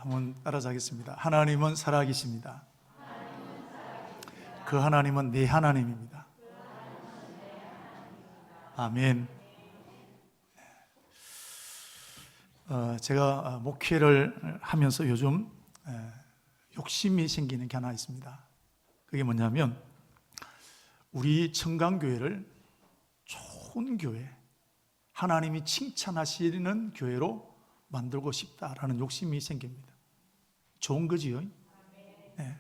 한번 따라하겠습니다. 하나님은 살아계십니다. 그 하나님은 내 하나님입니다. 아멘. 제가 목회를 하면서 요즘 욕심이 생기는 게 하나 있습니다. 그게 뭐냐면 우리 청강교회를 좋은 교회, 하나님이 칭찬하시는 교회로 만들고 싶다라는 욕심이 생깁니다. 좋은 거지요? 네.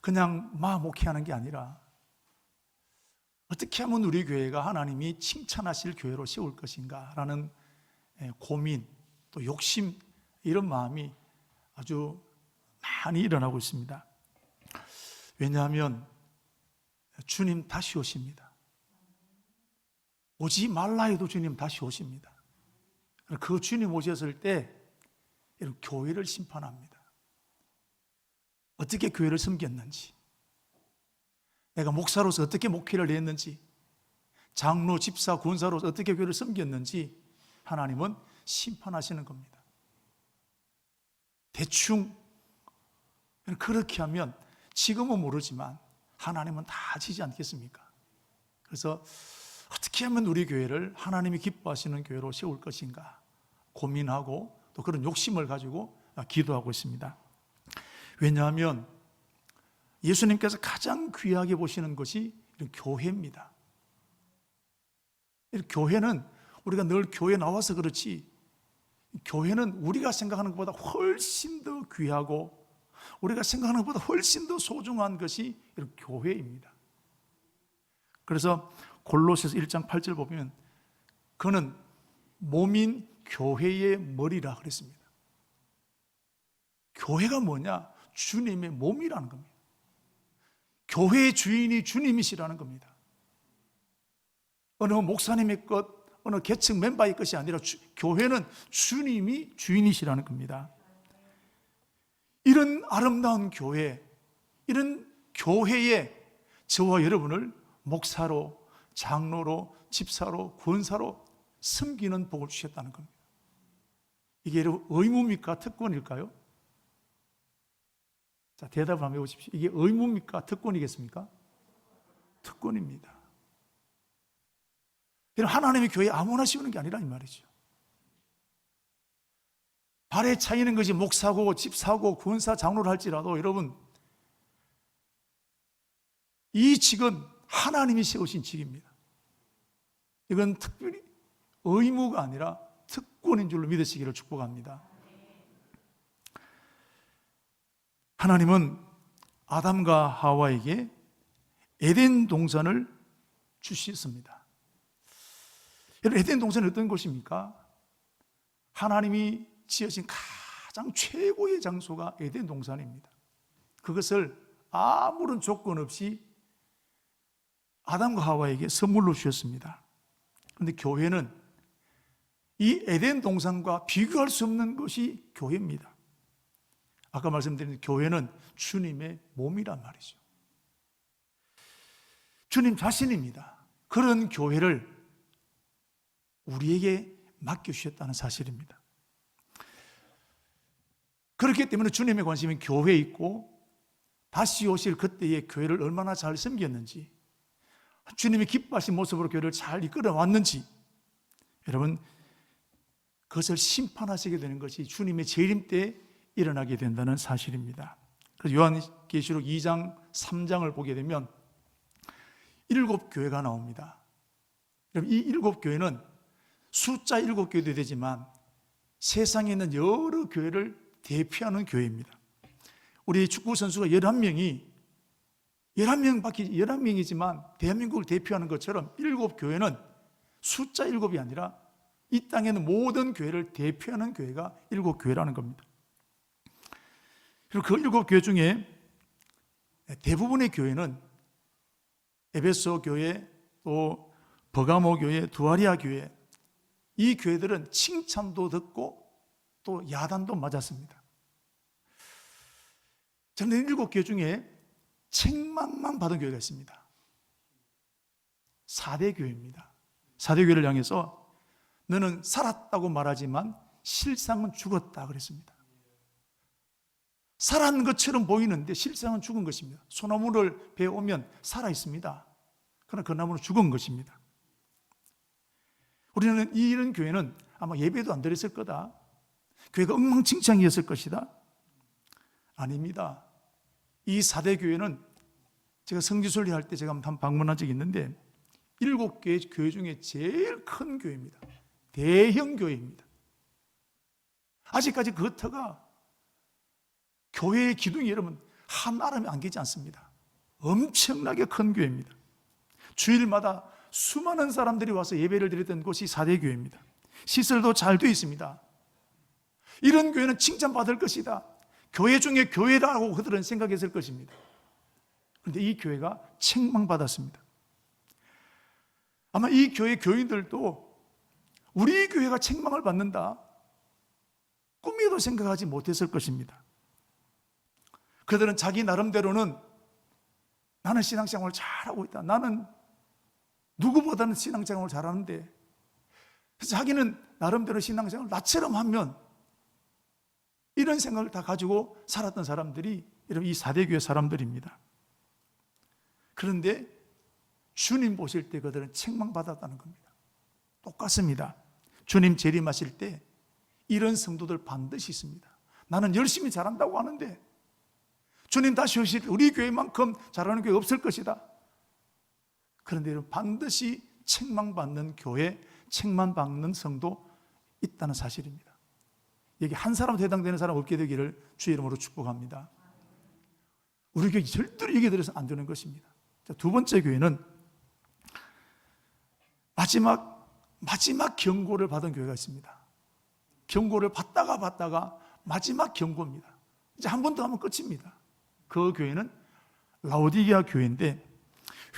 그냥 목회하는 게 아니라 어떻게 하면 우리 교회가 하나님이 칭찬하실 교회로 세울 것인가 라는 고민, 또 욕심, 이런 마음이 아주 많이 일어나고 있습니다. 왜냐하면 주님 다시 오십니다. 오지 말라 해도 주님 다시 오십니다. 그 주님 오셨을 때 이런 교회를 심판합니다. 어떻게 교회를 섬겼는지, 내가 목사로서 어떻게 목회를 했는지, 장로, 집사, 권사로서 어떻게 교회를 섬겼는지 하나님은 심판하시는 겁니다. 대충 그렇게 하면 지금은 모르지만 하나님은 다 아시지 않겠습니까? 그래서 어떻게 하면 우리 교회를 하나님이 기뻐하시는 교회로 세울 것인가 고민하고 또 그런 욕심을 가지고 기도하고 있습니다. 왜냐하면 예수님께서 가장 귀하게 보시는 것이 이런 교회입니다. 교회는 우리가 늘 교회에 나와서 그렇지, 교회는 우리가 생각하는 것보다 훨씬 더 귀하고 우리가 생각하는 것보다 훨씬 더 소중한 것이 이런 교회입니다. 그래서 골로새서 1장 8절 보면 그는 몸인 교회의 머리라 그랬습니다. 교회가 뭐냐? 주님의 몸이라는 겁니다. 교회의 주인이 주님이시라는 겁니다. 어느 목사님의 것, 어느 계층 멤버의 것이 아니라 교회는 주님이 주인이시라는 겁니다. 이런 아름다운 교회, 이런 교회에 저와 여러분을 목사로, 장로로, 집사로, 권사로 섬기는 복을 주셨다는 겁니다. 이게 의무입니까? 특권일까요? 자, 대답을 한번 해보십시오. 이게 의무입니까? 특권이겠습니까? 특권입니다. 하나님의 교회에 아무나 씌우는 게 아니라 이 말이죠. 발에 차이는 것이 목사고 집사고 권사 장로를 할지라도 여러분, 이 직은 하나님이 세우신 직입니다. 이건 특별히 의무가 아니라 특권인 줄로 믿으시기를 축복합니다. 하나님은 아담과 하와에게 에덴 동산을 주셨습니다. 여러분, 에덴 동산은 어떤 곳입니까? 하나님이 지으신 가장 최고의 장소가 에덴 동산입니다. 그것을 아무런 조건 없이 아담과 하와에게 선물로 주셨습니다. 그런데 교회는 이 에덴 동산과 비교할 수 없는 것이 교회입니다. 아까 말씀드린 교회는 주님의 몸이란 말이죠. 주님 자신입니다. 그런 교회를 우리에게 맡겨주셨다는 사실입니다. 그렇기 때문에 주님의 관심은 교회에 있고 다시 오실 그때의 교회를 얼마나 잘 섬겼는지, 주님이 기뻐하신 모습으로 교회를 잘 이끌어 왔는지, 여러분, 그것을 심판하시게 되는 것이 주님의 재림 때 일어나게 된다는 사실입니다. 그래서 요한계시록 2장 3장을 보게 되면 7교회가 나옵니다. 여러분, 이 7교회는 숫자 7교회도 되지만 세상에 있는 여러 교회를 대표하는 교회입니다. 우리 축구 선수가 11명이지만 대한민국을 대표하는 것처럼 7교회는 숫자 7이 아니라 이 땅에 있는 모든 교회를 대표하는 교회가 7교회라는 겁니다. 그리고 그 7교회 중에 대부분의 교회는 에베소 교회, 또 버가모 교회, 두아리아 교회, 이 교회들은 칭찬도 듣고 또 야단도 맞았습니다. 저는 7교회 중에 책망만 받은 교회가 있습니다. 4대 교회입니다. 4대 교회를 향해서 너는 살았다고 말하지만 실상은 죽었다 그랬습니다. 살아있는 것처럼 보이는데 실상은 죽은 것입니다. 소나무를 베어오면 살아있습니다. 그러나 그 나무는 죽은 것입니다. 우리는 이런 교회는 아마 예배도 안 드렸을 거다, 교회가 엉망진창이었을 것이다. 아닙니다. 이 4대 교회는 제가 성지순례 할 때 제가 한번 방문한 적이 있는데 7개의 교회 중에 제일 큰 교회입니다. 대형 교회입니다. 아직까지 그 터가 교회의 기둥이 여러분 한 아름이 안기지 않습니다. 엄청나게 큰 교회입니다. 주일마다 수많은 사람들이 와서 예배를 드렸던 곳이 4대 교회입니다. 시설도 잘 되어 있습니다. 이런 교회는 칭찬받을 것이다, 교회 중에 교회라고 그들은 생각했을 것입니다. 그런데 이 교회가 책망받았습니다. 아마 이 교회 교인들도 우리 교회가 책망을 받는다 꿈에도 생각하지 못했을 것입니다. 그들은 자기 나름대로는 나는 신앙생활을 잘하고 있다, 나는 누구보다는 신앙생활을 잘하는데, 자기는 나름대로 신앙생활을 나처럼 하면, 이런 생각을 다 가지고 살았던 사람들이 여러분 이 4대 교회 사람들입니다. 그런데 주님 보실 때 그들은 책망받았다는 겁니다. 똑같습니다. 주님 재림하실 때 이런 성도들 반드시 있습니다. 나는 열심히 잘한다고 하는데 주님 다시 오실 때 우리 교회만큼 잘하는 교회 없을 것이다. 그런데 여러분 반드시 책망받는 교회, 책망받는 성도 있다는 사실입니다. 여기 한 사람도 해당되는 사람 없게 되기를 주의 이름으로 축복합니다. 우리 교회 절대로 얘기 들어서 안 되는 것입니다. 자, 두 번째 교회는 마지막 경고를 받은 교회가 있습니다. 경고를 받다가 마지막 경고입니다. 이제 한 번 더 하면 끝입니다. 그 교회는 라오디게아 교회인데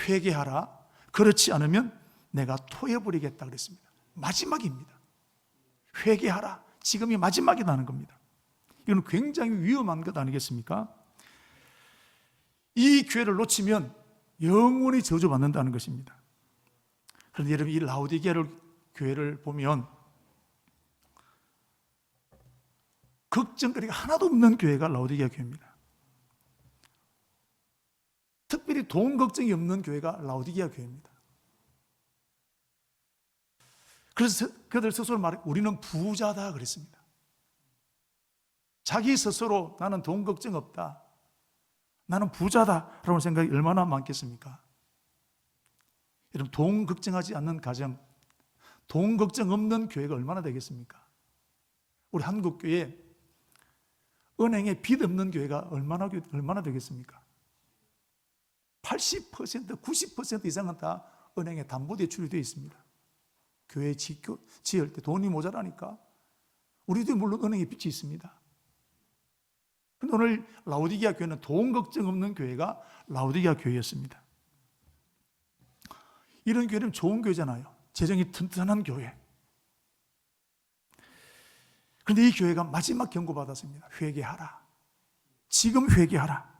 회개하라, 그렇지 않으면 내가 토해버리겠다 그랬습니다. 마지막입니다. 회개하라, 지금이 마지막이라는 겁니다. 이건 굉장히 위험한 것 아니겠습니까? 이 교회를 놓치면 영원히 저주받는다는 것입니다. 그런데 여러분 이 라오디게아 교회를 보면 걱정거리가 하나도 없는 교회가 라오디게아 교회입니다. 특별히 돈 걱정이 없는 교회가 라오디게아 교회입니다. 그래서 그들 스스로 말해 우리는 부자다 그랬습니다. 자기 스스로 나는 돈 걱정 없다, 나는 부자다라는 생각이 얼마나 많겠습니까? 여러분 돈 걱정하지 않는 가정, 돈 걱정 없는 교회가 얼마나 되겠습니까? 우리 한국교회 은행에 빚 없는 교회가 얼마나 되겠습니까? 80%, 90% 이상은 다 은행에 담보대출이 되어 있습니다. 교회 지을 때 돈이 모자라니까 우리도 물론 은행에 빚이 있습니다. 그런데 오늘 라오디게아 교회는 돈 걱정 없는 교회가 라오디게아 교회였습니다. 이런 교회는 좋은 교회잖아요. 재정이 튼튼한 교회. 그런데 이 교회가 마지막 경고받았습니다. 회개하라. 지금 회개하라.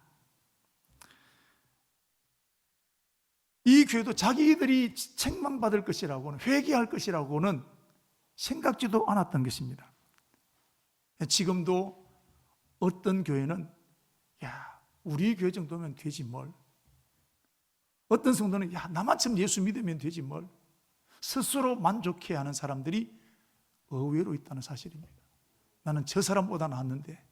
이 교회도 자기들이 책망받을 것이라고는, 회개할 것이라고는 생각지도 않았던 것입니다. 지금도 어떤 교회는 야, 우리 교회 정도면 되지 뭘. 어떤 성도는 야, 나만처럼 예수 믿으면 되지 뭘. 스스로 만족해야 하는 사람들이 의외로 있다는 사실입니다. 나는 저 사람보다 낫는데,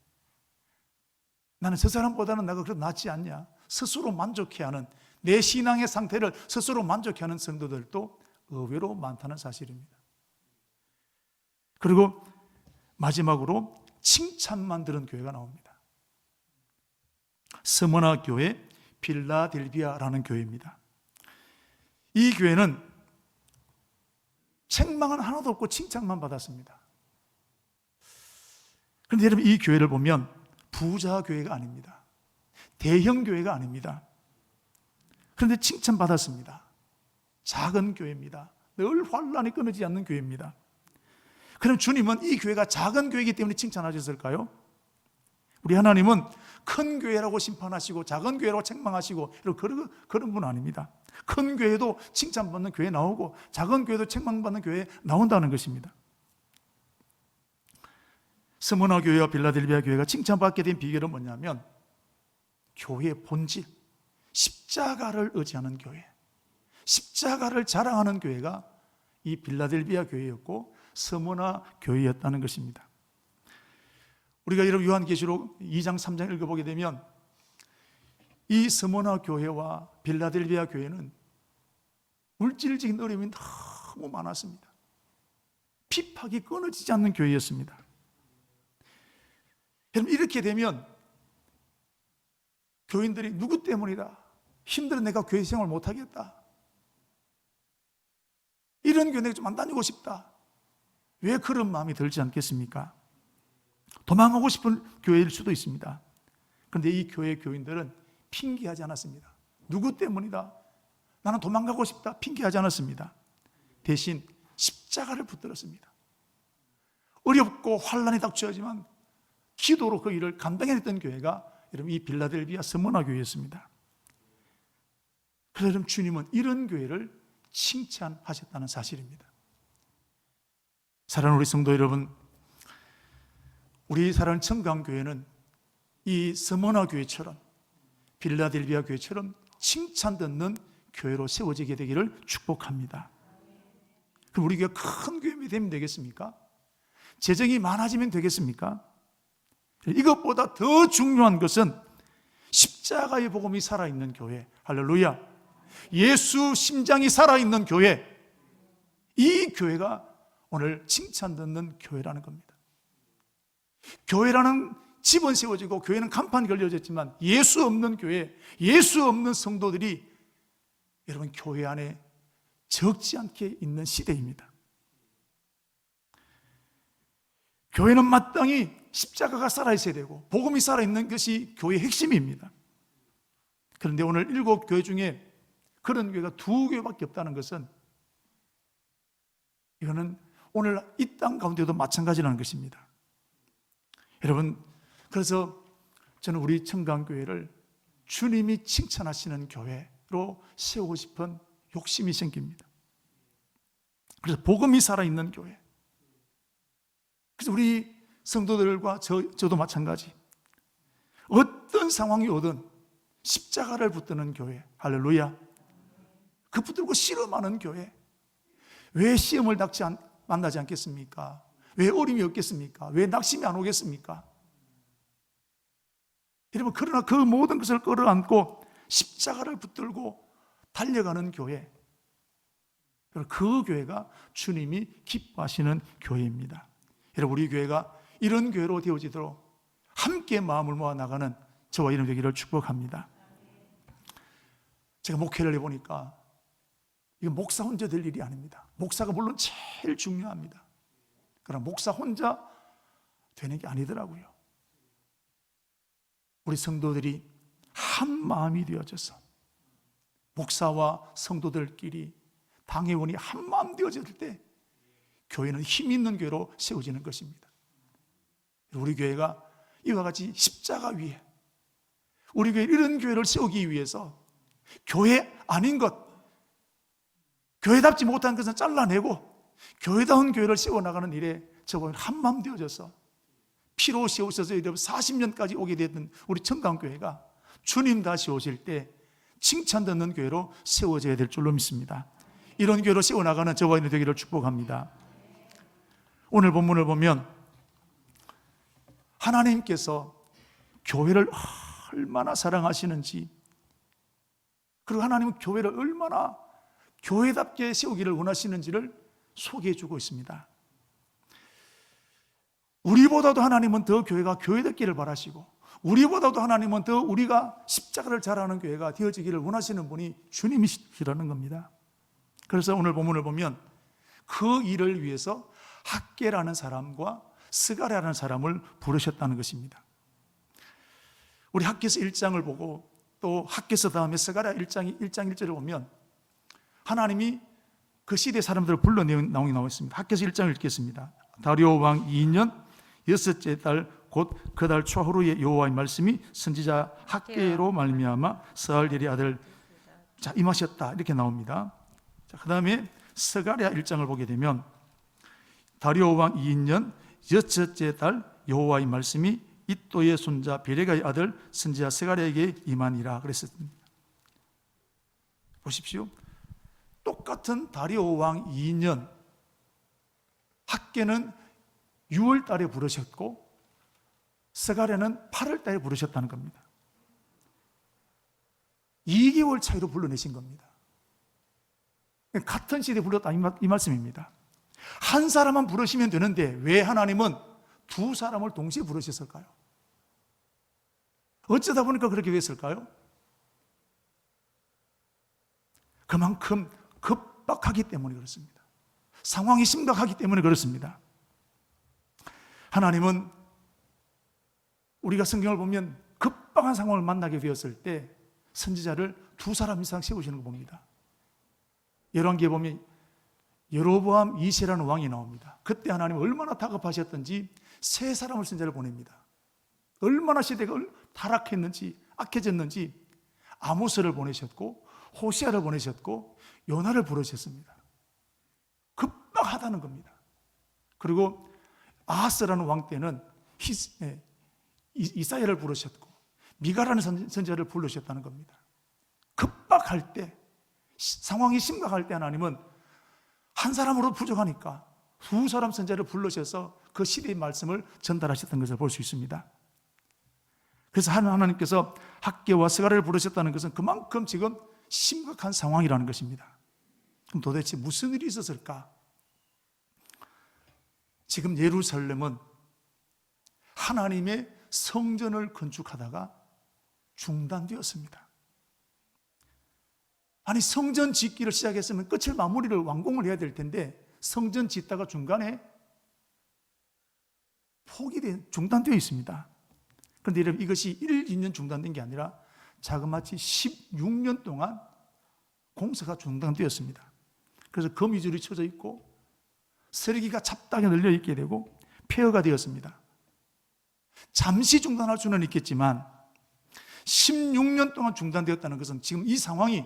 나는 저 사람보다는 내가 그래도 낫지 않냐. 스스로 만족해야 하는, 내 신앙의 상태를 스스로 만족해하는 성도들도 의외로 많다는 사실입니다. 그리고 마지막으로 칭찬만 들은 교회가 나옵니다. 스무나 교회 필라델비아라는 교회입니다. 이 교회는 책망은 하나도 없고 칭찬만 받았습니다. 그런데 여러분 이 교회를 보면 부자 교회가 아닙니다. 대형 교회가 아닙니다. 그런데 칭찬받았습니다. 작은 교회입니다. 늘 환란이 끊어지지 않는 교회입니다. 그럼 주님은 이 교회가 작은 교회이기 때문에 칭찬하셨을까요? 우리 하나님은 큰 교회라고 심판하시고 작은 교회라고 책망하시고 그런 분 아닙니다. 큰 교회도 칭찬받는 교회 나오고 작은 교회도 책망받는 교회 나온다는 것입니다. 스무나 교회와 빌라델비아 교회가 칭찬받게 된 비결은 뭐냐면 교회의 본질, 십자가를 의지하는 교회, 십자가를 자랑하는 교회가 이 빌라델비아 교회였고 스무나 교회였다는 것입니다. 우리가 여러분 요한계시록 2장 3장 읽어보게 되면 이 스무나 교회와 빌라델비아 교회는 물질적인 어려움이 너무 많았습니다. 핍박이 끊어지지 않는 교회였습니다. 여러분, 이렇게 되면 교인들이 누구 때문이다, 힘들어 내가 교회 생활 못하겠다, 이런 교회 내가 좀 안 다니고 싶다, 왜 그런 마음이 들지 않겠습니까? 도망가고 싶은 교회일 수도 있습니다. 그런데 이 교회 교인들은 핑계하지 않았습니다. 누구 때문이다, 나는 도망가고 싶다, 핑계하지 않았습니다. 대신 십자가를 붙들었습니다. 어렵고 환난이 닥쳐야지만 기도로 그 일을 감당해냈던 교회가 여러분 이 빌라델비아 스무나 교회였습니다. 그래서 여러분 주님은 이런 교회를 칭찬하셨다는 사실입니다. 사랑하는 우리 성도 여러분, 우리 사랑하는 청강교회는 이 스무나 교회처럼 빌라델비아 교회처럼 칭찬 듣는 교회로 세워지게 되기를 축복합니다. 그럼 우리 교회가 큰 교회 되면 되겠습니까? 재정이 많아지면 되겠습니까? 이것보다 더 중요한 것은 십자가의 복음이 살아있는 교회, 할렐루야, 예수 심장이 살아있는 교회, 이 교회가 오늘 칭찬 듣는 교회라는 겁니다. 교회라는 집은 세워지고 교회는 간판 걸려졌지만 예수 없는 교회, 예수 없는 성도들이 여러분 교회 안에 적지 않게 있는 시대입니다. 교회는 마땅히 십자가가 살아있어야 되고 복음이 살아있는 것이 교회의 핵심입니다. 그런데 오늘 7교회 중에 그런 교회가 2교회밖에 없다는 것은 이거는 오늘 이 땅 가운데도 마찬가지라는 것입니다. 여러분, 그래서 저는 우리 청강교회를 주님이 칭찬하시는 교회로 세우고 싶은 욕심이 생깁니다. 그래서 복음이 살아있는 교회, 그래서 우리 성도들과 저도 마찬가지, 어떤 상황이 오든 십자가를 붙드는 교회, 할렐루야, 그 붙들고 실험하는 교회. 왜 시험을 만나지 않겠습니까? 왜 어려움이 없겠습니까? 왜 낙심이 안 오겠습니까? 여러분, 그러나 그 모든 것을 끌어안고 십자가를 붙들고 달려가는 교회, 그 교회가 주님이 기뻐하시는 교회입니다. 여러분, 우리 교회가 이런 교회로 되어지도록 함께 마음을 모아 나가는 저와 이름 되기를 축복합니다. 제가 목회를 해보니까 이거 목사 혼자 될 일이 아닙니다. 목사가 물론 제일 중요합니다. 그러나 목사 혼자 되는 게 아니더라고요. 우리 성도들이 한 마음이 되어져서 목사와 성도들끼리 당회원이 한 마음 되어질 때 교회는 힘 있는 교회로 세워지는 것입니다. 우리 교회가 이와 같이 십자가 위에, 우리 교회 이런 교회를 세우기 위해서 교회 아닌 것, 교회답지 못한 것은 잘라내고 교회다운 교회를 세워나가는 일에 저번에 한마음 되어져서 피로 세우셔서 40년까지 오게 됐던 우리 청강교회가 주님 다시 오실 때 칭찬 듣는 교회로 세워져야 될 줄로 믿습니다. 이런 교회로 세워나가는 저와 있는 되기를 축복합니다. 오늘 본문을 보면 하나님께서 교회를 얼마나 사랑하시는지, 그리고 하나님은 교회를 얼마나 교회답게 세우기를 원하시는지를 소개해 주고 있습니다. 우리보다도 하나님은 더 교회가 교회답기를 바라시고, 우리보다도 하나님은 더 우리가 십자가를 자랑하는 교회가 되어지기를 원하시는 분이 주님이시라는 겁니다. 그래서 오늘 본문을 보면 그 일을 위해서 학개라는 사람과 스가랴라는 사람을 부르셨다는 것입니다. 우리 학개서 1장을 보고 또 학개서 다음에 스가랴 1장 1절을 보면 하나님이 그 시대 사람들을 불러 나오게 나와 있습니다. 학개서 1장을 읽겠습니다. 다리오 왕 2년 6째 달 곧 그 달 초하루에 여호와의 말씀이 선지자 학개로 말미암아 스알델의 아들 임하셨다, 이렇게 나옵니다. 그 다음에 스가랴 1장을 보게 되면 다리오 왕 2년 6째 달 여호와의 말씀이 이또의 손자 베레가의 아들 선지자 스가랴에게 임하니라 그랬습니다. 보십시오. 똑같은 다리오 왕 2년, 학계는 6월 달에 부르셨고 스가랴는 8월 달에 부르셨다는 겁니다. 2개월 차이로 불러내신 겁니다. 같은 시대에 불렀다 이 말씀입니다. 한 사람만 부르시면 되는데 왜 하나님은 두 사람을 동시에 부르셨을까요? 어쩌다 보니까 그렇게 됐을까요? 그만큼 급박하기 때문에 그렇습니다. 상황이 심각하기 때문에 그렇습니다. 하나님은 우리가 성경을 보면 급박한 상황을 만나게 되었을 때 선지자를 두 사람 이상 세우시는 거 봅니다. 열왕기에 보면 여로보암 2세라는 왕이 나옵니다. 그때 하나님은 얼마나 다급하셨던지 세 사람을 선지자를 보냅니다. 얼마나 시대가 타락했는지 악해졌는지 아모스를 보내셨고 호시아를 보내셨고 요나를 부르셨습니다. 급박하다는 겁니다. 그리고 아하스라는 왕 때는 이사야를 부르셨고 미가라는 선지자를 부르셨다는 겁니다. 급박할 때, 상황이 심각할 때 하나님은 한 사람으로 부족하니까 두 사람 선지자를 불러셔서 그 시대의 말씀을 전달하셨던 것을 볼 수 있습니다. 그래서 하나님께서 학계와 스가랴를 부르셨다는 것은 그만큼 지금 심각한 상황이라는 것입니다. 그럼 도대체 무슨 일이 있었을까? 지금 예루살렘은 하나님의 성전을 건축하다가 중단되었습니다. 아니, 성전 짓기를 시작했으면 끝을 마무리를 완공을 해야 될 텐데 성전 짓다가 중간에 중단되어 있습니다. 그런데 여러분, 이것이 1, 2년 중단된 게 아니라 자그마치 16년 동안 공사가 중단되었습니다. 그래서 거미줄이 쳐져 있고 쓰레기가 잡다하게 널려 있게 되고 폐허가 되었습니다. 잠시 중단할 수는 있겠지만 16년 동안 중단되었다는 것은 지금 이 상황이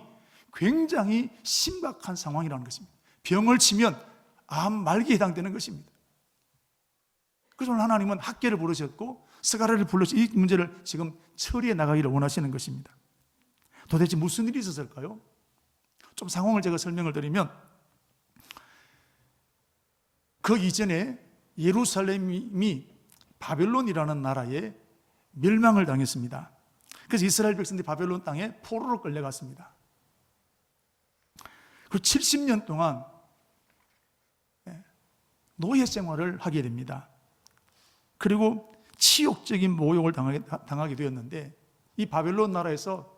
굉장히 심각한 상황이라는 것입니다. 병을 치면 암 말기에 해당되는 것입니다. 그래서 하나님은 학계를 부르셨고 스가랴를 불러서 이 문제를 지금 처리해 나가기를 원하시는 것입니다. 도대체 무슨 일이 있었을까요? 좀 상황을 제가 설명을 드리면, 그 이전에 예루살렘이 바벨론이라는 나라에 멸망을 당했습니다. 그래서 이스라엘 백성들이 바벨론 땅에 포로로 끌려갔습니다. 그 70년 동안 노예 생활을 하게 됩니다. 그리고 치욕적인 모욕을 당하게 되었는데, 이 바벨론 나라에서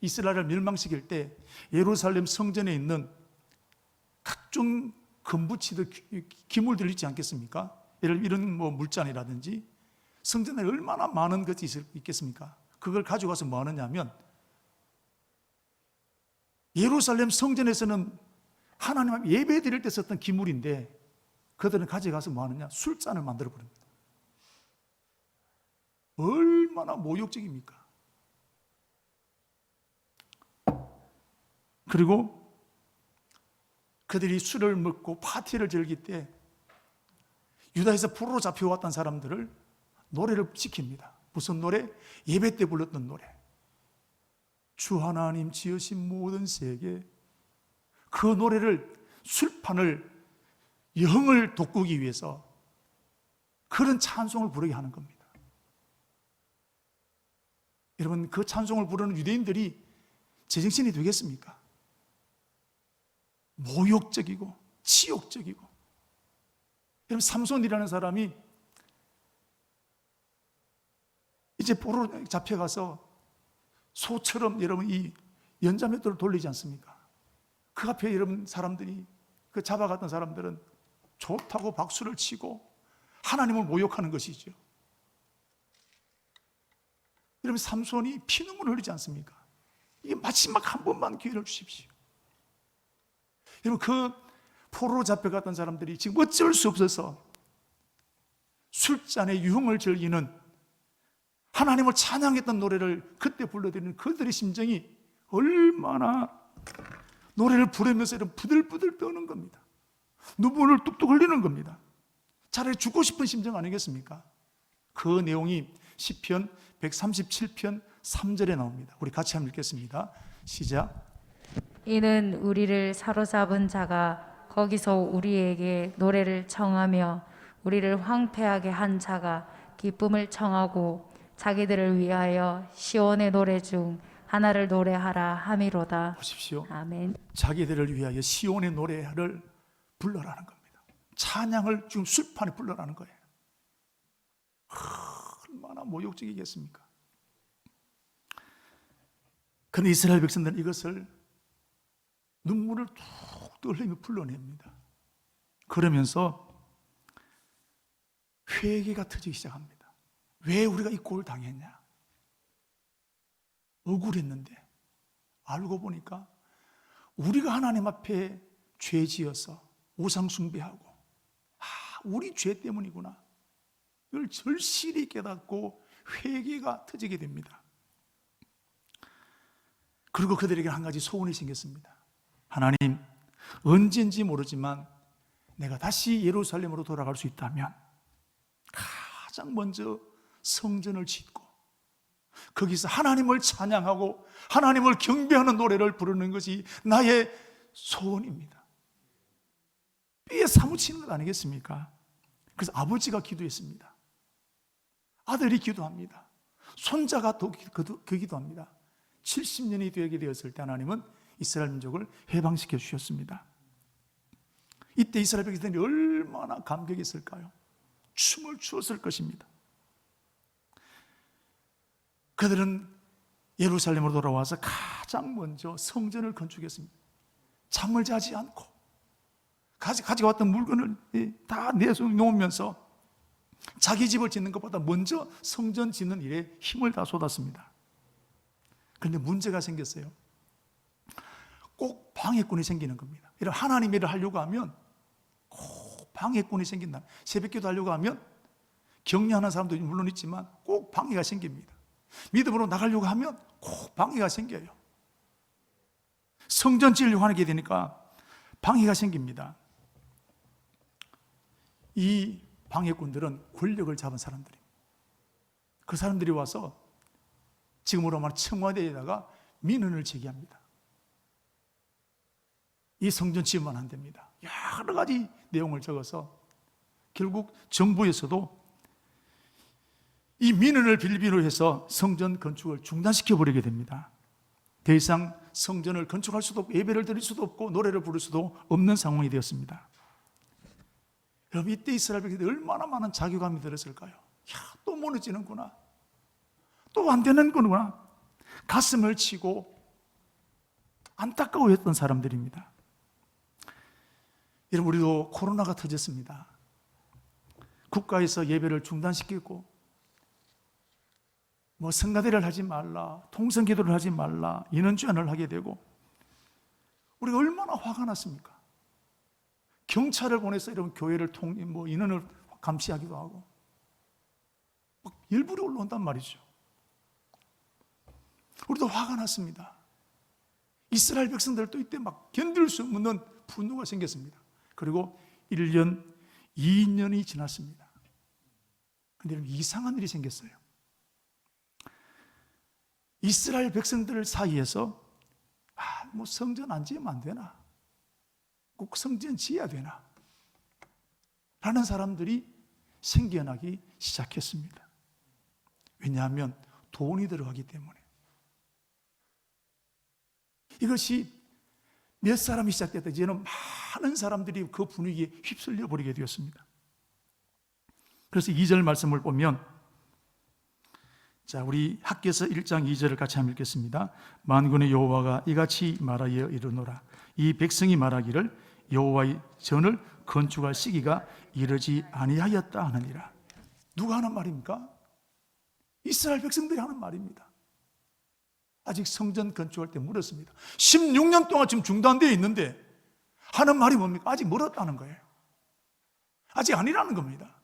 이스라엘을 멸망시킬 때 예루살렘 성전에 있는 각종 금붙이들 기물들 있지 않겠습니까? 예를 들어 이런 물잔이라든지 성전에 얼마나 많은 것이 있겠습니까? 그걸 가져가서 뭐 하느냐면, 예루살렘 성전에서는 하나님 예배 드릴 때 썼던 기물인데 그들은 가져가서 뭐 하느냐? 술잔을 만들어 버립니다. 얼마나 모욕적입니까? 그리고 그들이 술을 먹고 파티를 즐길 때 유다에서 포로로 잡혀왔던 사람들을 노래를 시킵니다. 무슨 노래? 예배 때 불렀던 노래. 주 하나님 지으신 모든 세계. 그 노래를 술판을 영을 돋구기 위해서 그런 찬송을 부르게 하는 겁니다. 여러분, 그 찬송을 부르는 유대인들이 제정신이 되겠습니까? 모욕적이고 치욕적이고. 여러분, 삼손이라는 사람이 이제 포로로 잡혀가서 소처럼 여러분 이 연자맷돌을 돌리지 않습니까? 그 앞에 여러분 사람들이, 그 잡아갔던 사람들은 좋다고 박수를 치고 하나님을 모욕하는 것이죠. 여러분, 삼손이 피눈물 흘리지 않습니까? 이게 마지막 한 번만 기회를 주십시오. 여러분, 그 포로로 잡혀갔던 사람들이 지금 어쩔 수 없어서 술잔의 유흥을 즐기는, 하나님을 찬양했던 노래를 그때 불러드리는 그들의 심정이 얼마나, 노래를 부르면서 이런 부들부들 떠는 겁니다. 눈물을 뚝뚝 흘리는 겁니다. 차라리 죽고 싶은 심정 아니겠습니까? 그 내용이 시편 137편 3절에 나옵니다. 우리 같이 한번 읽겠습니다. 시작. 이는 우리를 사로잡은 자가 거기서 우리에게 노래를 청하며 우리를 황폐하게 한 자가 기쁨을 청하고 자기들을 위하여 시온의 노래 중 하나를 노래하라 함이로다. 보십시오. 아멘. 자기들을 위하여 시온의 노래를 불러라는 겁니다. 찬양을 지금 술판에 불러라는 거예요. 얼마나 모욕적이겠습니까? 그런데 이스라엘 백성들은 이것을 눈물을 툭 흘리며 불러냅니다. 그러면서 회개가 터지기 시작합니다. 왜 우리가 이 꼴을 당했냐? 억울했는데 알고 보니까 우리가 하나님 앞에 죄 지어서 우상 숭배하고 우리 죄 때문이구나. 이걸 절실히 깨닫고 회개가 터지게 됩니다. 그리고 그들에게 한 가지 소원이 생겼습니다. 하나님, 언제인지 모르지만 내가 다시 예루살렘으로 돌아갈 수 있다면 가장 먼저 성전을 짓고 거기서 하나님을 찬양하고 하나님을 경배하는 노래를 부르는 것이 나의 소원입니다. 삐에 사무치는 것 아니겠습니까? 그래서 아버지가 기도했습니다. 아들이 기도합니다. 손자가 그 기도합니다. 70년이 되게 되었을 때 하나님은 이스라엘 민족을 해방시켜 주셨습니다. 이때 이스라엘 백성들이 얼마나 감격했을까요? 춤을 추었을 것입니다. 그들은 예루살렘으로 돌아와서 가장 먼저 성전을 건축했습니다. 잠을 자지 않고 가져왔던 물건을 다 내놓으면서 자기 집을 짓는 것보다 먼저 성전 짓는 일에 힘을 다 쏟았습니다. 그런데 문제가 생겼어요. 꼭 방해꾼이 생기는 겁니다. 이런 하나님 일을 하려고 하면 꼭 방해꾼이 생긴다. 새벽기도 하려고 하면 격려하는 사람도 물론 있지만 꼭 방해가 생깁니다. 믿음으로 나가려고 하면 꼭 방해가 생겨요. 성전 지으려고 하게 되니까 방해가 생깁니다. 이 방해꾼들은 권력을 잡은 사람들입니다. 그 사람들이 와서 지금으로 말하면 청와대에다가 민원을 제기합니다. 이 성전 지으면 안 됩니다. 여러 가지 내용을 적어서 결국 정부에서도 이 민원을 빌미로 해서 성전 건축을 중단시켜버리게 됩니다. 더 이상 성전을 건축할 수도 없고 예배를 드릴 수도 없고 노래를 부를 수도 없는 상황이 되었습니다. 여러분, 이때 이스라엘 백성들이 얼마나 많은 자괴감이 들었을까요? 또 무너지는구나, 또 안 되는구나, 가슴을 치고 안타까워했던 사람들입니다. 여러분, 우리도 코로나가 터졌습니다. 국가에서 예배를 중단시키고 성가대를 하지 말라, 통성기도를 하지 말라, 인원제한을 하게 되고 우리가 얼마나 화가 났습니까? 경찰을 보내서 이런 교회를 인원을 감시하기도 하고 일부러 올라온단 말이죠. 우리도 화가 났습니다. 이스라엘 백성들도 이때 견딜 수 없는 분노가 생겼습니다. 그리고 1년, 2년이 지났습니다. 그런데 이상한 일이 생겼어요. 이스라엘 백성들 사이에서 성전 안 지으면 안 되나? 꼭 성전 지어야 되나? 라는 사람들이 생겨나기 시작했습니다. 왜냐하면 돈이 들어가기 때문에. 이것이 몇 사람이 시작됐다 이제는 많은 사람들이 그 분위기에 휩쓸려 버리게 되었습니다. 그래서 2절 말씀을 보면, 자, 우리 학개서 1장 2절을 같이 한번 읽겠습니다. 만군의 여호와가 이같이 말하여 이르노라. 이 백성이 말하기를 여호와의 전을 건축할 시기가 이르지 아니하였다 하느니라. 누가 하는 말입니까? 이스라엘 백성들이 하는 말입니다. 아직 성전 건축할 때 멀었습니다. 16년 동안 지금 중단되어 있는데 하는 말이 뭡니까? 아직 멀었다는 거예요. 아직 아니라는 겁니다.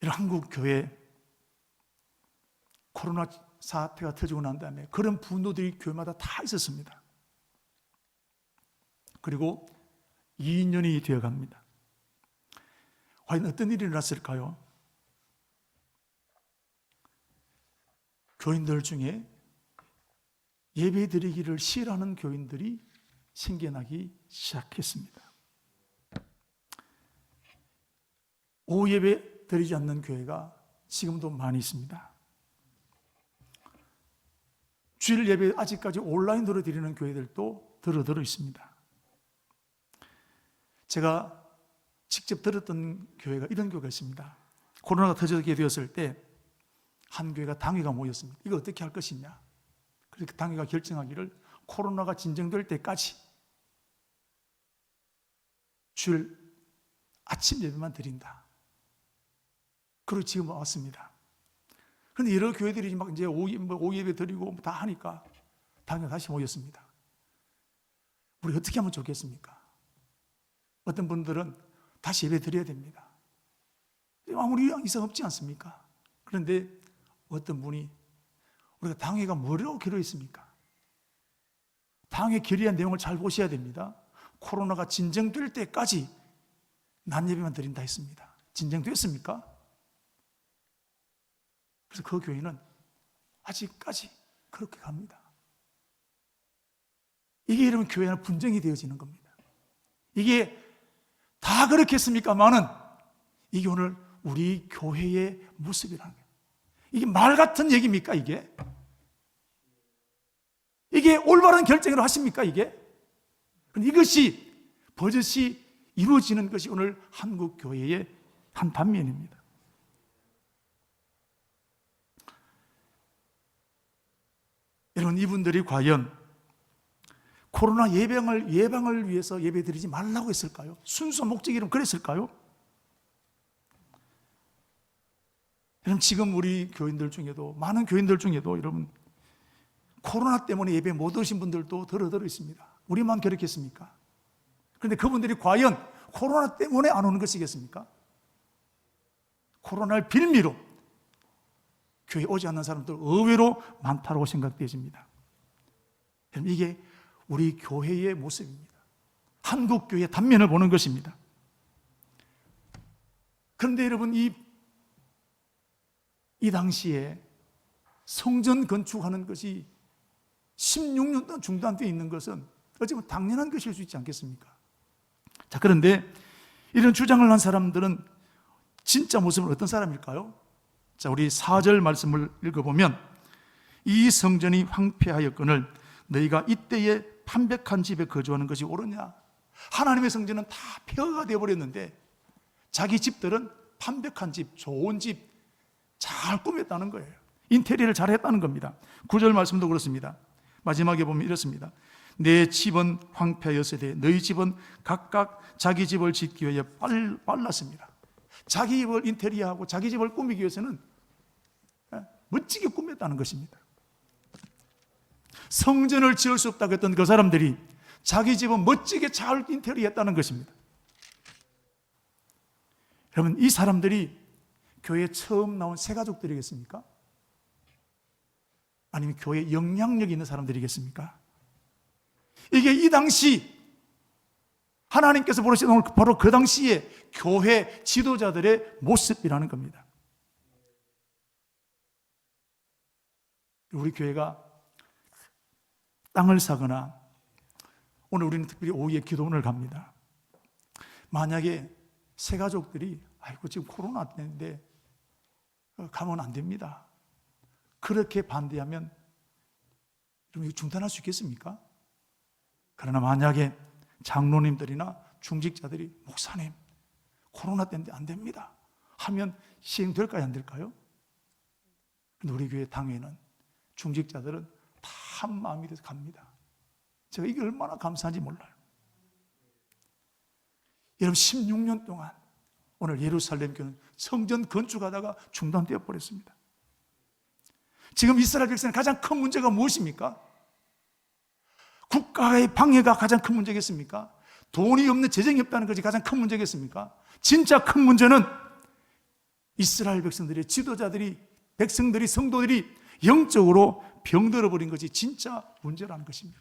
이런 한국 교회 코로나 사태가 터지고 난 다음에 그런 분노들이 교회마다 다 있었습니다. 그리고 2년이 되어 갑니다. 과연 어떤 일이 일어났을까요? 교인들 중에 예배 드리기를 싫어하는 교인들이 생겨나기 시작했습니다. 오후 예배 드리지 않는 교회가 지금도 많이 있습니다. 주일 예배 아직까지 온라인으로 드리는 교회들도 들어 있습니다. 제가 직접 들었던 교회가 이런 교회가 있습니다. 코로나가 터지게 되었을 때 한 교회가 당회가 모였습니다. 이거 어떻게 할 것이냐. 그렇게 당회가 결정하기를 코로나가 진정될 때까지 주일 아침 예배만 드린다. 그리고 지금 왔습니다. 그런데 여러 교회들이 막 이제 오후 예배 드리고 다 하니까 당회가 다시 모였습니다. 우리 어떻게 하면 좋겠습니까? 어떤 분들은 다시 예배 드려야 됩니다. 아무리 이상 없지 않습니까? 그런데 어떤 분이 우리가 당회가 뭐라고 결의했습니까? 당회 결의한 내용을 잘 보셔야 됩니다. 코로나가 진정될 때까지 낮 예배만 드린다 했습니다. 진정됐습니까? 그래서 그 교회는 아직까지 그렇게 갑니다. 이게 여러분 교회는 분쟁이 되어지는 겁니다. 이게 다 그렇겠습니까만은 이게 오늘 우리 교회의 모습이라는 거예요. 이게 말 같은 얘기입니까 이게? 이게 올바른 결정으로 하십니까 이게? 이것이 버젓이 이루어지는 것이 오늘 한국 교회의 한 단면입니다. 여러분, 이분들이 과연 코로나 예방을 위해서 예배드리지 말라고 했을까요? 순수 목적이라면 그랬을까요? 여러분, 지금 우리 교인들 중에도, 많은 교인들 중에도 여러분 코로나 때문에 예배 못 오신 분들도 들어 있습니다. 우리만 그렇겠습니까? 그런데 그분들이 과연 코로나 때문에 안 오는 것이겠습니까? 코로나를 빌미로 교회에 오지 않는 사람들 의외로 많다고 생각되어집니다. 여러분, 이게 우리 교회의 모습입니다. 한국 교회의 단면을 보는 것입니다. 그런데 여러분, 이 당시에 성전 건축하는 것이 16년 동안 중단되어 있는 것은 어쩌면 당연한 것일 수 있지 않겠습니까? 자, 그런데 이런 주장을 한 사람들은 진짜 모습은 어떤 사람일까요? 자, 우리 4절 말씀을 읽어보면, 이 성전이 황폐하였거늘 너희가 이때에 판백한 집에 거주하는 것이 옳으냐? 하나님의 성전은 다 폐허가 되어버렸는데 자기 집들은 판백한 집, 좋은 집 잘 꾸몄다는 거예요. 인테리어를 잘 했다는 겁니다. 9절 말씀도 그렇습니다. 마지막에 보면 이렇습니다. 내 집은 황폐하였으되 너희 집은 각각 자기 집을 짓기 위해 빨랐습니다. 자기 집을 인테리어하고 자기 집을 꾸미기 위해서는 멋지게 꾸몄다는 것입니다. 성전을 지을 수 없다고 했던 그 사람들이 자기 집은 멋지게 잘 인테리어했다는 것입니다. 여러분, 이 사람들이 교회에 처음 나온 새 가족들이겠습니까? 아니면 교회에 영향력 있는 사람들이겠습니까? 이게 이 당시 하나님께서 부르시는 바로 그 당시에 교회 지도자들의 모습이라는 겁니다. 우리 교회가 땅을 사거나, 오늘 우리는 특별히 오후에 기도원을 갑니다. 만약에 새 가족들이 아이고 지금 코로나 때인데 가면 안 됩니다, 그렇게 반대하면 그럼 이거 중단할 수 있겠습니까? 그러나 만약에 장로님들이나 중직자들이 목사님 코로나 때인데 안 됩니다 하면 시행될까요, 안 될까요? 근데 우리 교회 당회는 중직자들은 다 한 마음이 돼서 갑니다. 제가 이게 얼마나 감사한지 몰라요. 여러분, 16년 동안 오늘 예루살렘 교회는 성전 건축하다가 중단되어 버렸습니다. 지금 이스라엘 백성의 가장 큰 문제가 무엇입니까? 국가의 방해가 가장 큰 문제겠습니까? 돈이 없는, 재정이 없다는 것이 가장 큰 문제겠습니까? 진짜 큰 문제는 이스라엘 백성들의 지도자들이, 백성들이, 성도들이 영적으로 병들어 버린 것이 진짜 문제라는 것입니다.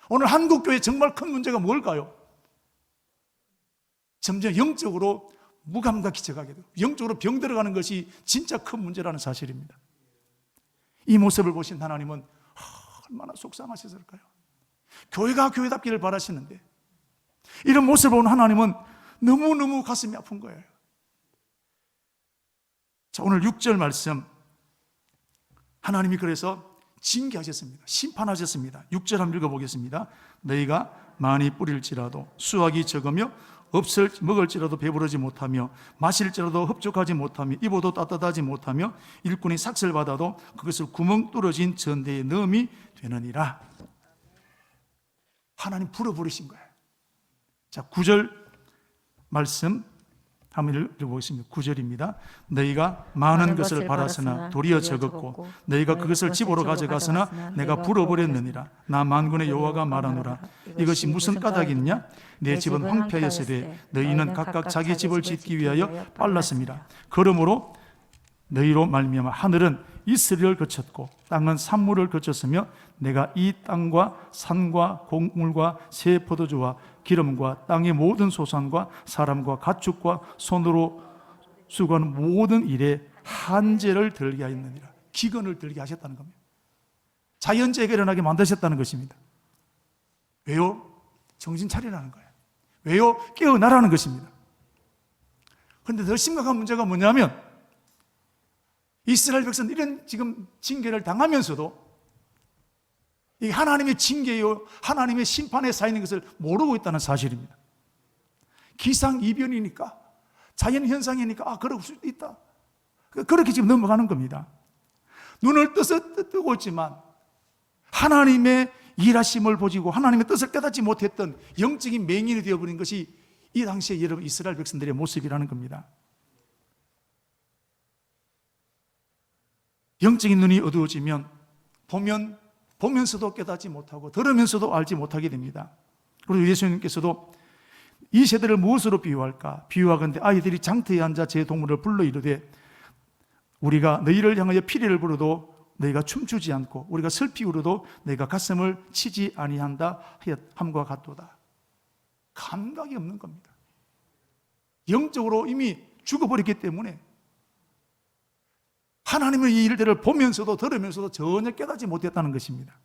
오늘 한국교회 정말 큰 문제가 뭘까요? 점점 영적으로 무감각이 져가게 되고 영적으로 병들어가는 것이 진짜 큰 문제라는 사실입니다. 이 모습을 보신 하나님은 얼마나 속상하셨을까요? 교회가 교회답기를 바라시는데 이런 모습을 본 하나님은 너무너무 가슴이 아픈 거예요. 자, 오늘 6절 말씀, 하나님이 그래서 징계하셨습니다. 심판하셨습니다. 6절 한번 읽어보겠습니다. 너희가 많이 뿌릴지라도 수확이 적으며 먹을지라도 배부르지 못하며 마실지라도 흡족하지 못하며 입어도 따뜻하지 못하며 일꾼이 삭슬 받아도 그것을 구멍 뚫어진 전대에 넣음이 되느니라. 하나님 불어버리신 거예요. 자, 9절 말씀 한번 읽어보겠습니다. 9절입니다. 너희가 많은 것을 바랐으나 도리어 적었고 너희가 그것을 집으로 가져갔으나 내가 불어버렸느니라. 나 만군의 여호와가 말하노라. 이것이 무슨 까닭이냐? 내 집은 황폐하였으되 너희는 각각 자기 집을 짓기 위하여 빨랐습니다. 그러므로 너희로 말미암아 하늘은 이슬을 거쳤고 땅은 산물을 거쳤으며 내가 이 땅과 산과 곡물과 새 포도주와 기름과 땅의 모든 소산과 사람과 가축과 손으로 수고하는 모든 일에 한제를 들게 하였느니라. 기근을 들게 하셨다는 겁니다. 자연재해가 일어나게 만드셨다는 것입니다. 왜요? 정신 차리라는 거예요. 왜요? 깨어나라는 것입니다. 그런데 더 심각한 문제가 뭐냐면 이스라엘 백성은 이런 지금 징계를 당하면서도 이 하나님의 징계요, 하나님의 심판에 쌓이는 것을 모르고 있다는 사실입니다. 기상이변이니까, 자연현상이니까, 그럴 수도 있다. 그렇게 지금 넘어가는 겁니다. 눈을 뜨고 있지만, 하나님의 일하심을 보지고, 하나님의 뜻을 깨닫지 못했던 영적인 맹인이 되어버린 것이 이 당시에 여러분 이스라엘 백성들의 모습이라는 겁니다. 영적인 눈이 어두워지면, 보면서도 깨닫지 못하고 들으면서도 알지 못하게 됩니다. 그리고 예수님께서도 이 세대를 무엇으로 비유할까? 비유하건대 아이들이 장터에 앉아 제 동물을 불러 이르되 우리가 너희를 향하여 피리를 부르도 너희가 춤추지 않고 우리가 슬피 울어도 너희가 가슴을 치지 아니한다 함과 같도다. 감각이 없는 겁니다. 영적으로 이미 죽어버렸기 때문에 하나님의 이 일들을 보면서도 들으면서도 전혀 깨닫지 못했다는 것입니다.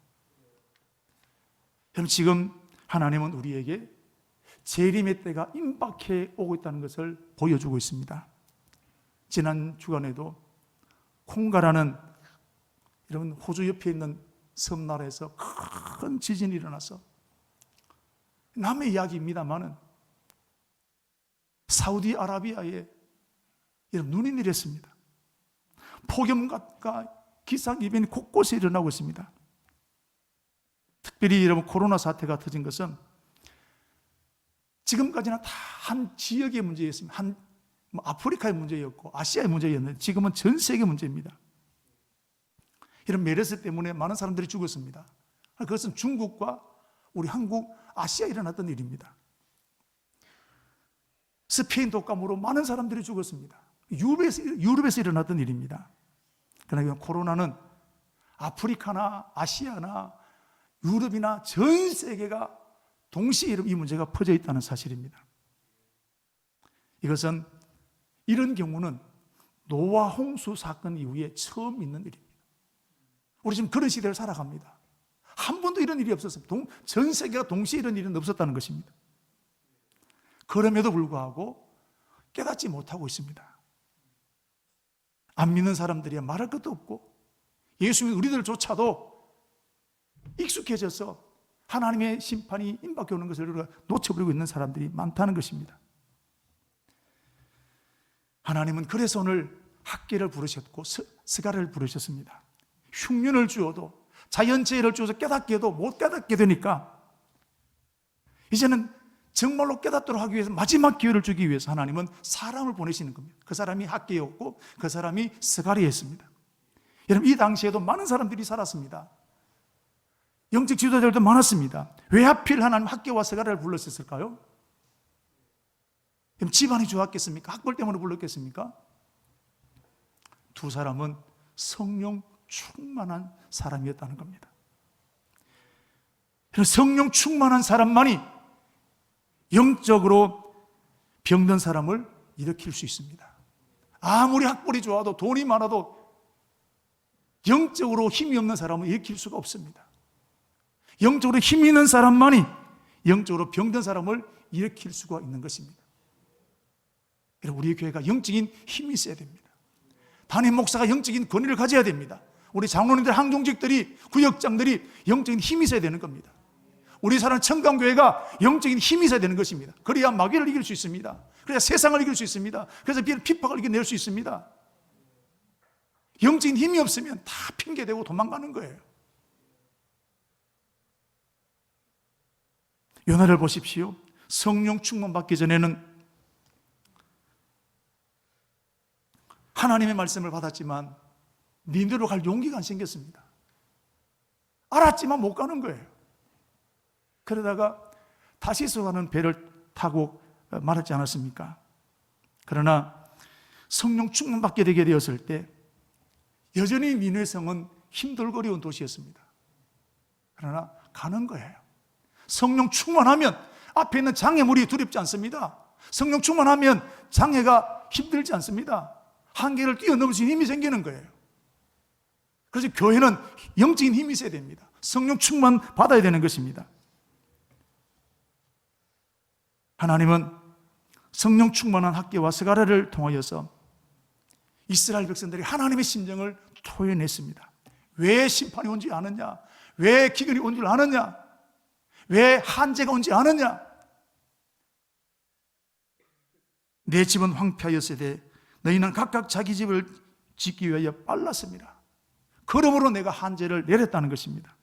그럼 지금 하나님은 우리에게 재림의 때가 임박해 오고 있다는 것을 보여주고 있습니다. 지난 주간에도 콩가라는 이런 호주 옆에 있는 섬나라에서 큰 지진이 일어나서 남의 이야기입니다만은 사우디아라비아에 이런 눈이 내렸습니다. 폭염과 기상이변이 곳곳에 일어나고 있습니다. 특별히 여러분 코로나 사태가 터진 것은 지금까지는 다 한 지역의 문제였습니다. 아프리카의 문제였고 아시아의 문제였는데 지금은 전 세계 문제입니다. 이런 메르스 때문에 많은 사람들이 죽었습니다. 그것은 중국과 우리 한국, 아시아에 일어났던 일입니다. 스페인 독감으로 많은 사람들이 죽었습니다. 유럽에서 일어났던 일입니다. 그러나 코로나는 아프리카나 아시아나 유럽이나 전 세계가 동시에 이 문제가 퍼져 있다는 사실입니다. 이것은 이런 경우는 노아 홍수 사건 이후에 처음 있는 일입니다. 우리 지금 그런 시대를 살아갑니다. 한 번도 이런 일이 없었습니다. 전 세계가 동시에 이런 일은 없었다는 것입니다. 그럼에도 불구하고 깨닫지 못하고 있습니다. 안 믿는 사람들이 말할 것도 없고 예수님 우리들조차도 익숙해져서 하나님의 심판이 임박해 오는 것을 우리가 놓쳐버리고 있는 사람들이 많다는 것입니다. 하나님은 그래서 오늘 학계를 부르셨고 스가를 부르셨습니다. 흉년을 주어도 자연재해를 주어서 깨닫게 해도 못 깨닫게 되니까 이제는 정말로 깨닫도록 하기 위해서 마지막 기회를 주기 위해서 하나님은 사람을 보내시는 겁니다. 그 사람이 학계였고 그 사람이 스가랴였습니다. 여러분 이 당시에도 많은 사람들이 살았습니다. 영적 지도자들도 많았습니다. 왜 하필 하나님 학계와 스가랴를 불렀을까요? 그럼 집안이 좋았겠습니까? 학벌 때문에 불렀겠습니까? 두 사람은 성령 충만한 사람이었다는 겁니다. 성령 충만한 사람만이 영적으로 병든 사람을 일으킬 수 있습니다. 아무리 학벌이 좋아도 돈이 많아도 영적으로 힘이 없는 사람은 일으킬 수가 없습니다. 영적으로 힘이 있는 사람만이 영적으로 병든 사람을 일으킬 수가 있는 것입니다. 여러분, 우리 교회가 영적인 힘이 있어야 됩니다. 담임 목사가 영적인 권위를 가져야 됩니다. 우리 장로님들, 항종직들이, 구역장들이 영적인 힘이 있어야 되는 겁니다. 우리 사는 청강교회가 영적인 힘이 있어야 되는 것입니다. 그래야 마귀를 이길 수 있습니다. 그래야 세상을 이길 수 있습니다. 그래서 핍박을 이겨낼 수 있습니다. 영적인 힘이 없으면 다 핑계대고 도망가는 거예요. 요나를 보십시오. 성령 충만 받기 전에는 하나님의 말씀을 받았지만 니네로 갈 용기가 안 생겼습니다. 알았지만 못 가는 거예요. 그러다가 다시서 가는 배를 타고 말았지 않았습니까? 그러나 성령 충만 받게 되게 되었을 때 여전히 니네성은 힘들거리운 도시였습니다. 그러나 가는 거예요. 성령 충만하면 앞에 있는 장애물이 두렵지 않습니다. 성령 충만하면 장애가 힘들지 않습니다. 한계를 뛰어넘을 수 있는 힘이 생기는 거예요. 그래서 교회는 영적인 힘이 있어야 됩니다. 성령 충만 받아야 되는 것입니다. 하나님은 성령 충만한 학개와 스가랴를 통하여서 이스라엘 백성들이 하나님의 심정을 토해냈습니다. 왜 심판이 온지 아느냐? 왜 기근이 온 줄 아느냐? 왜 한재가 온지 아느냐? 내 집은 황폐하였으되 너희는 각각 자기 집을 짓기 위하여 빨랐습니다. 그러므로 내가 한재를 내렸다는 것입니다.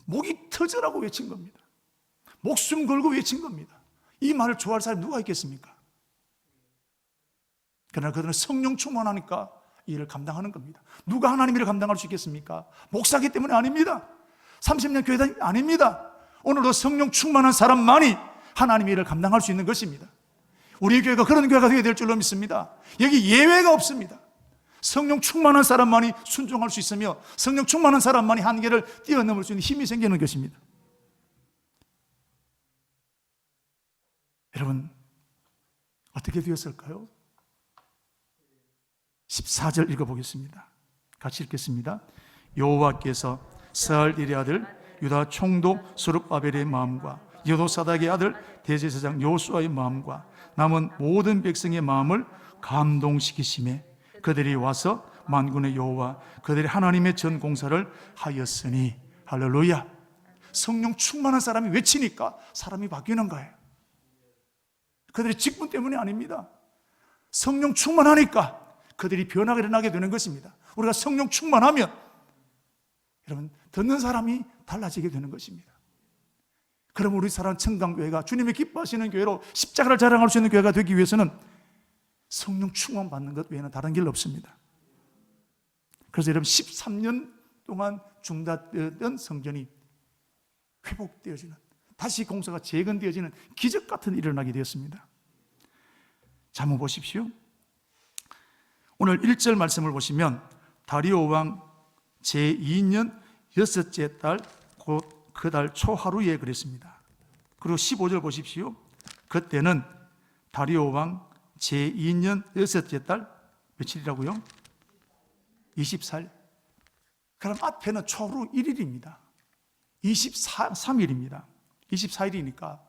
목이 터져라고 외친 겁니다. 목숨 걸고 외친 겁니다. 이 말을 좋아할 사람이 누가 있겠습니까? 그러나 그들은 성령 충만하니까 이 일을 감당하는 겁니다. 누가 하나님 일을 감당할 수 있겠습니까? 목사기 때문에 아닙니다. 30년 교회다니 아닙니다. 오늘도 성령 충만한 사람만이 하나님의 일을 감당할 수 있는 것입니다. 우리 교회가 그런 교회가 되어야 될 줄로 믿습니다. 여기 예외가 없습니다. 성령 충만한 사람만이 순종할 수 있으며 성령 충만한 사람만이 한계를 뛰어넘을 수 있는 힘이 생기는 것입니다. 여러분, 어떻게 되었을까요? 14절 읽어보겠습니다. 같이 읽겠습니다. 여호와께서 스알일의 아들 유다 총독 스룹바벨의 마음과 여호사닥의 아들 대제사장 여호수아의 마음과 남은 모든 백성의 마음을 감동시키시매 그들이 와서 만군의 여호와 그들이 하나님의 전 공사를 하였으니. 할렐루야. 성령 충만한 사람이 외치니까 사람이 바뀌는 거예요. 그들의 직분 때문이 아닙니다. 성령 충만하니까 그들이 변화가 일어나게 되는 것입니다. 우리가 성령 충만하면 여러분 듣는 사람이 달라지게 되는 것입니다. 그럼 우리 사랑하는 청강교회가 주님이 기뻐하시는 교회로 십자가를 자랑할 수 있는 교회가 되기 위해서는 성령 충만 받는 것 외에는 다른 길 없습니다. 그래서 여러분 13년 동안 중단되었던 성전이 회복되어지는, 다시 공사가 재건되어지는 기적 같은 일이 일어나게 되었습니다. 자, 한번 보십시오. 오늘 1절 말씀을 보시면 다리오 왕 제2년 6째 달 곧 그 달 초하루에 그랬습니다. 그리고 15절 보십시오. 그때는 다리오 왕 제2년 6째 달 며칠이라고요? 24일. 그럼 앞에는 초하루 1일입니다. 23일입니다. 24일이니까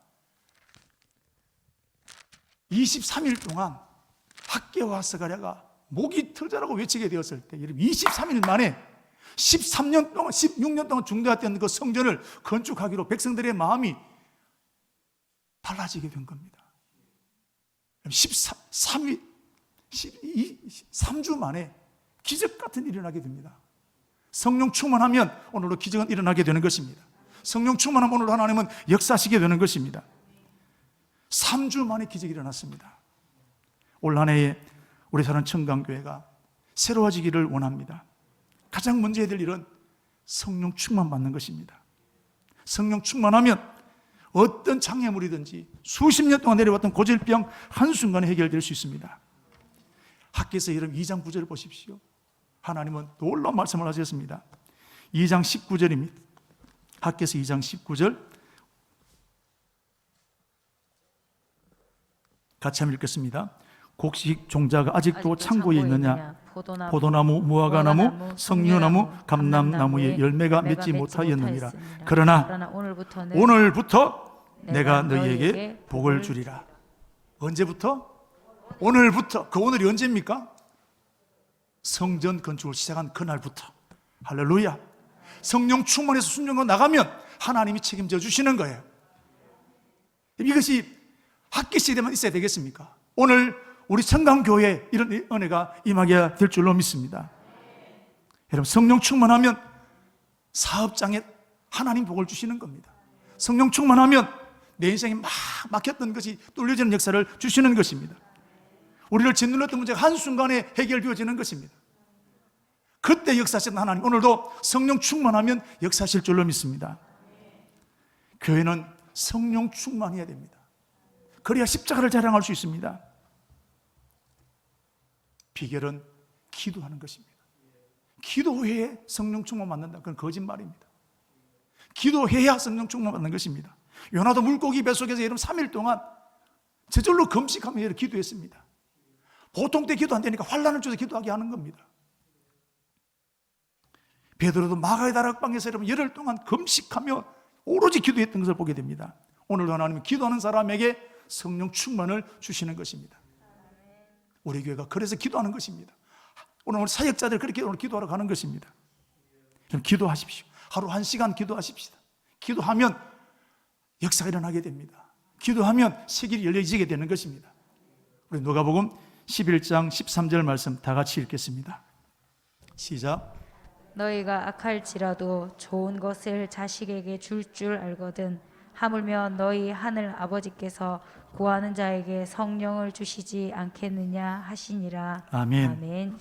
23일 동안 학개와 스가랴가 목이 터져라고 외치게 되었을 때, 여러분 23일 만에 13년 동안 16년 동안 중단했던 그 성전을 건축하기로 백성들의 마음이 달라지게 된 겁니다. 3주 만에 기적 같은 일이 일어나게 됩니다. 성령 충만하면 오늘도 기적은 일어나게 되는 것입니다. 성령 충만하면 오늘도 하나님은 역사하시게 되는 것입니다. 3주 만에 기적이 일어났습니다. 올 한 해에 우리 사는 청강교회가 새로워지기를 원합니다. 가장 먼저 해야 될 일은 성령 충만 받는 것입니다. 성령 충만하면 어떤 장애물이든지 수십 년 동안 내려왔던 고질병 한순간에 해결될 수 있습니다. 학개서 여러분 2장 9절을 보십시오. 하나님은 놀라운 말씀을 하셨습니다. 2장 19절입니다. 학개서 2장 19절 같이 한번 읽겠습니다. 곡식 종자가 아직도 창고에 있느냐? 포도나무, 무화과나무, 석류나무, 감람나무의 열매가 맺지 못하였느니라. 그러나 오늘부터 내가 너희에게 복을 주리라. 언제부터? 오늘부터. 그 오늘이 언제입니까? 성전 건축을 시작한 그날부터. 할렐루야. 성령 충만해서 순종하고 나가면 하나님이 책임져 주시는 거예요. 이것이 학기 시대만 있어야 되겠습니까? 오늘 우리 청강교회에 이런 은혜가 임하게 될 줄로 믿습니다. 여러분, 성령 충만하면 사업장에 하나님 복을 주시는 겁니다. 성령 충만하면 내 인생에 막 막혔던 것이 뚫려지는 역사를 주시는 것입니다. 우리를 짓눌렀던 문제가 한순간에 해결되어지는 것입니다. 그때 역사하시는 하나님, 오늘도 성령 충만하면 역사하실 줄로 믿습니다. 교회는 성령 충만해야 됩니다. 그래야 십자가를 자랑할 수 있습니다. 비결은 기도하는 것입니다. 기도해야 성령 충만 받는다. 그건 거짓말입니다. 기도해야 성령 충만 받는 것입니다. 요나도 물고기 뱃속에서 여러분 3일 동안 저절로 금식하며 기도했습니다. 보통 때 기도 안 되니까 환난을 줘서 기도하게 하는 겁니다. 베드로도 마가의 다락방에서 여러분 열흘 동안 금식하며 오로지 기도했던 것을 보게 됩니다. 오늘도 하나님은 기도하는 사람에게 성령 충만을 주시는 것입니다. 우리 교회가 그래서 기도하는 것입니다. 오늘 사역자들 그렇게 오늘 기도하러 가는 것입니다. 좀 기도하십시오. 하루 1시간 기도하십시다. 기도하면 역사가 일어나게 됩니다. 기도하면 세길이 열려지게 되는 것입니다. 우리 누가복음 11장 13절 말씀 다 같이 읽겠습니다. 시작. 너희가 악할지라도 좋은 것을 자식에게 줄 알거든 하물며 너희 하늘 아버지께서 구하는 자에게 성령을 주시지 않겠느냐 하시니라. 아멘. 아멘.